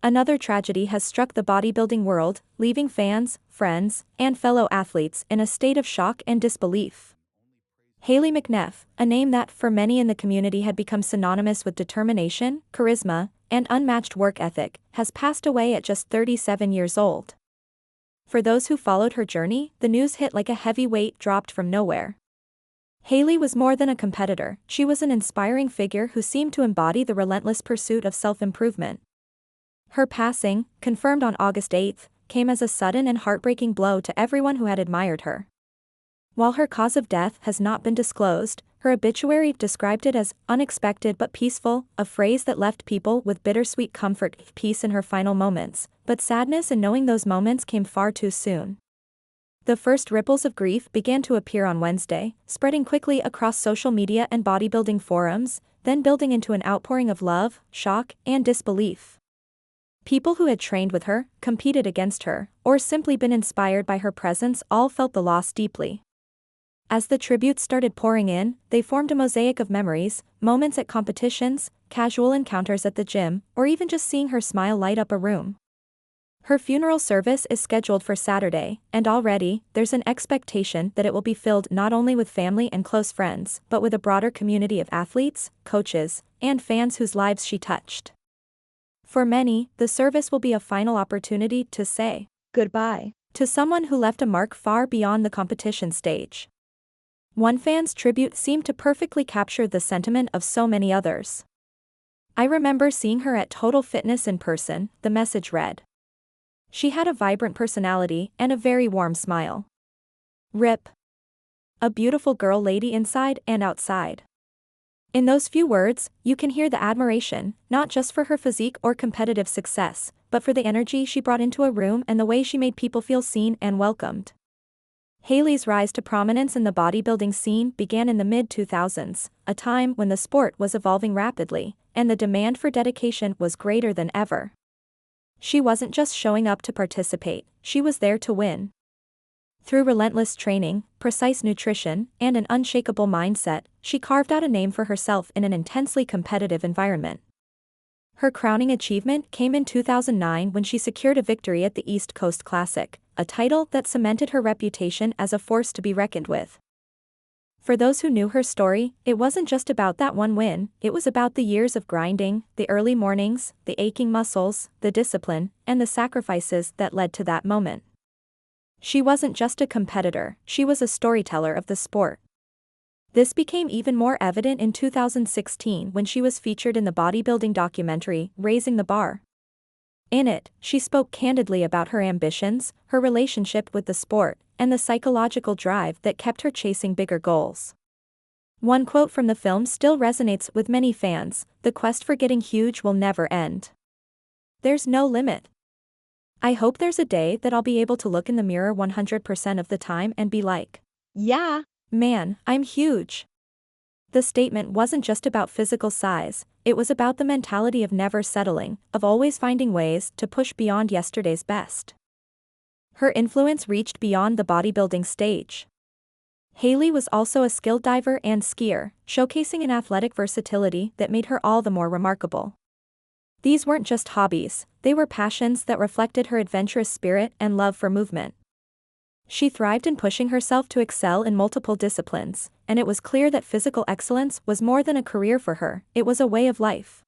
Another tragedy has struck the bodybuilding world, leaving fans, friends, and fellow athletes in a state of shock and disbelief. Hayley McNeff, a name that for many in the community had become synonymous with determination, charisma, and unmatched work ethic, has passed away at just 37 years old. For those who followed her journey, the news hit like a heavy weight dropped from nowhere. Hayley was more than a competitor, she was an inspiring figure who seemed to embody the relentless pursuit of self-improvement. Her passing, confirmed on August 8, came as a sudden and heartbreaking blow to everyone who had admired her. While her cause of death has not been disclosed, her obituary described it as unexpected but peaceful, a phrase that left people with bittersweet comfort, peace in her final moments, but sadness in knowing those moments came far too soon. The first ripples of grief began to appear on Wednesday, spreading quickly across social media and bodybuilding forums, then building into an outpouring of love, shock, and disbelief. People who had trained with her, competed against her, or simply been inspired by her presence all felt the loss deeply. As the tributes started pouring in, they formed a mosaic of memories, moments at competitions, casual encounters at the gym, or even just seeing her smile light up a room. Her funeral service is scheduled for Saturday, and already, there's an expectation that it will be filled not only with family and close friends, but with a broader community of athletes, coaches, and fans whose lives she touched. For many, the service will be a final opportunity to say goodbye to someone who left a mark far beyond the competition stage. One fan's tribute seemed to perfectly capture the sentiment of so many others. "I remember seeing her at Total Fitness in person," the message read. "She had a vibrant personality and a very warm smile. Rip. A beautiful girl lady inside and outside." In those few words, you can hear the admiration, not just for her physique or competitive success, but for the energy she brought into a room and the way she made people feel seen and welcomed. Hayley's rise to prominence in the bodybuilding scene began in the mid-2000s, a time when the sport was evolving rapidly, and the demand for dedication was greater than ever. She wasn't just showing up to participate, she was there to win. Through relentless training, precise nutrition, and an unshakable mindset, she carved out a name for herself in an intensely competitive environment. Her crowning achievement came in 2009 when she secured a victory at the East Coast Classic, a title that cemented her reputation as a force to be reckoned with. For those who knew her story, it wasn't just about that one win, it was about the years of grinding, the early mornings, the aching muscles, the discipline, and the sacrifices that led to that moment. She wasn't just a competitor, she was a storyteller of the sport. This became even more evident in 2016 when she was featured in the bodybuilding documentary, Raising the Bar. In it, she spoke candidly about her ambitions, her relationship with the sport, and the psychological drive that kept her chasing bigger goals. One quote from the film still resonates with many fans: "The quest for getting huge will never end. There's no limit. I hope there's a day that I'll be able to look in the mirror 100% of the time and be like, yeah, man, I'm huge." The statement wasn't just about physical size, it was about the mentality of never settling, of always finding ways to push beyond yesterday's best. Her influence reached beyond the bodybuilding stage. Hayley was also a skilled diver and skier, showcasing an athletic versatility that made her all the more remarkable. These weren't just hobbies, they were passions that reflected her adventurous spirit and love for movement. She thrived in pushing herself to excel in multiple disciplines, and it was clear that physical excellence was more than a career for her, it was a way of life.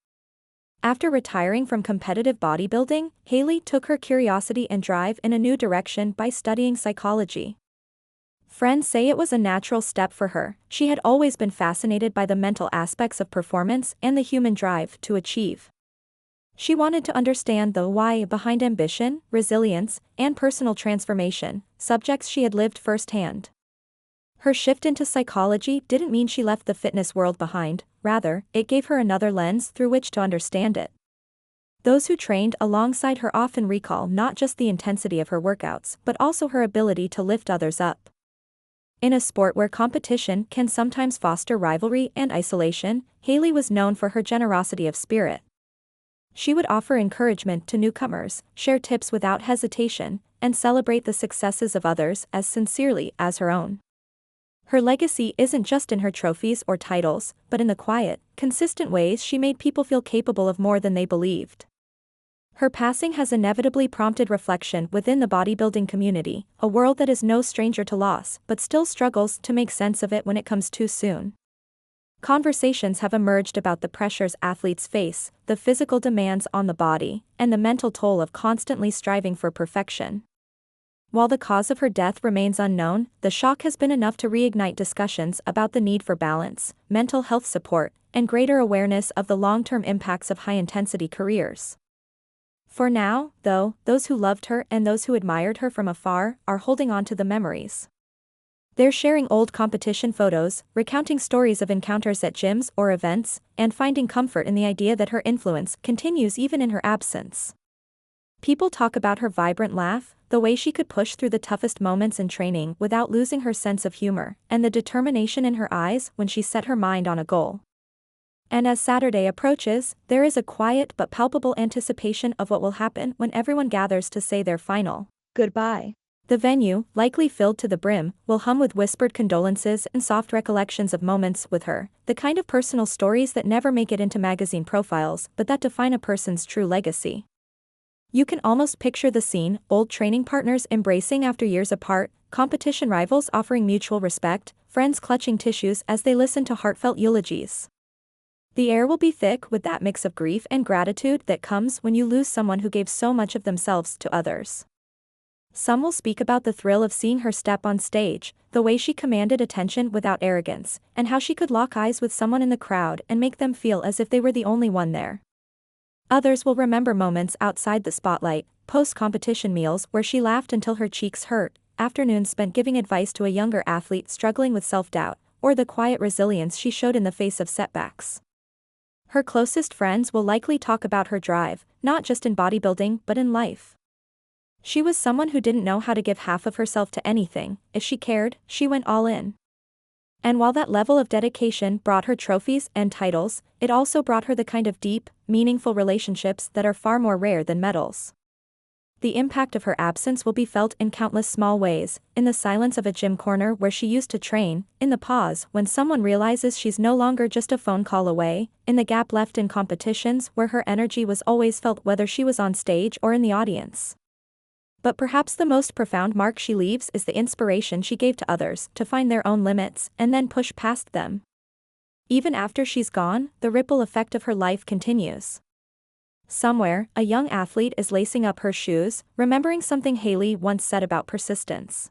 After retiring from competitive bodybuilding, Hayley took her curiosity and drive in a new direction by studying psychology. Friends say it was a natural step for her, she had always been fascinated by the mental aspects of performance and the human drive to achieve. She wanted to understand the why behind ambition, resilience, and personal transformation, subjects she had lived firsthand. Her shift into psychology didn't mean she left the fitness world behind, rather, it gave her another lens through which to understand it. Those who trained alongside her often recall not just the intensity of her workouts but also her ability to lift others up. In a sport where competition can sometimes foster rivalry and isolation, Hayley was known for her generosity of spirit. She would offer encouragement to newcomers, share tips without hesitation, and celebrate the successes of others as sincerely as her own. Her legacy isn't just in her trophies or titles, but in the quiet, consistent ways she made people feel capable of more than they believed. Her passing has inevitably prompted reflection within the bodybuilding community, a world that is no stranger to loss but still struggles to make sense of it when it comes too soon. Conversations have emerged about the pressures athletes face, the physical demands on the body, and the mental toll of constantly striving for perfection. While the cause of her death remains unknown, the shock has been enough to reignite discussions about the need for balance, mental health support, and greater awareness of the long-term impacts of high-intensity careers. For now, though, those who loved her and those who admired her from afar are holding on to the memories. They're sharing old competition photos, recounting stories of encounters at gyms or events, and finding comfort in the idea that her influence continues even in her absence. People talk about her vibrant laugh, the way she could push through the toughest moments in training without losing her sense of humor, and the determination in her eyes when she set her mind on a goal. And as Saturday approaches, there is a quiet but palpable anticipation of what will happen when everyone gathers to say their final goodbye. The venue, likely filled to the brim, will hum with whispered condolences and soft recollections of moments with her, the kind of personal stories that never make it into magazine profiles but that define a person's true legacy. You can almost picture the scene, old training partners embracing after years apart, competition rivals offering mutual respect, friends clutching tissues as they listen to heartfelt eulogies. The air will be thick with that mix of grief and gratitude that comes when you lose someone who gave so much of themselves to others. Some will speak about the thrill of seeing her step on stage, the way she commanded attention without arrogance, and how she could lock eyes with someone in the crowd and make them feel as if they were the only one there. Others will remember moments outside the spotlight, post-competition meals where she laughed until her cheeks hurt, afternoons spent giving advice to a younger athlete struggling with self-doubt, or the quiet resilience she showed in the face of setbacks. Her closest friends will likely talk about her drive, not just in bodybuilding but in life. She was someone who didn't know how to give half of herself to anything. If she cared, she went all in. And while that level of dedication brought her trophies and titles, it also brought her the kind of deep, meaningful relationships that are far more rare than medals. The impact of her absence will be felt in countless small ways, in the silence of a gym corner where she used to train, in the pause when someone realizes she's no longer just a phone call away, in the gap left in competitions where her energy was always felt whether she was on stage or in the audience. But perhaps the most profound mark she leaves is the inspiration she gave to others to find their own limits and then push past them. Even after she's gone, the ripple effect of her life continues. Somewhere, a young athlete is lacing up her shoes, remembering something Hayley once said about persistence.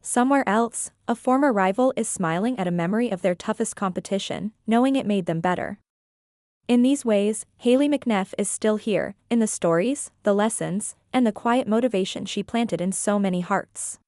Somewhere else, a former rival is smiling at a memory of their toughest competition, knowing it made them better. In these ways, Hayley McNeff is still here, in the stories, the lessons, and the quiet motivation she planted in so many hearts.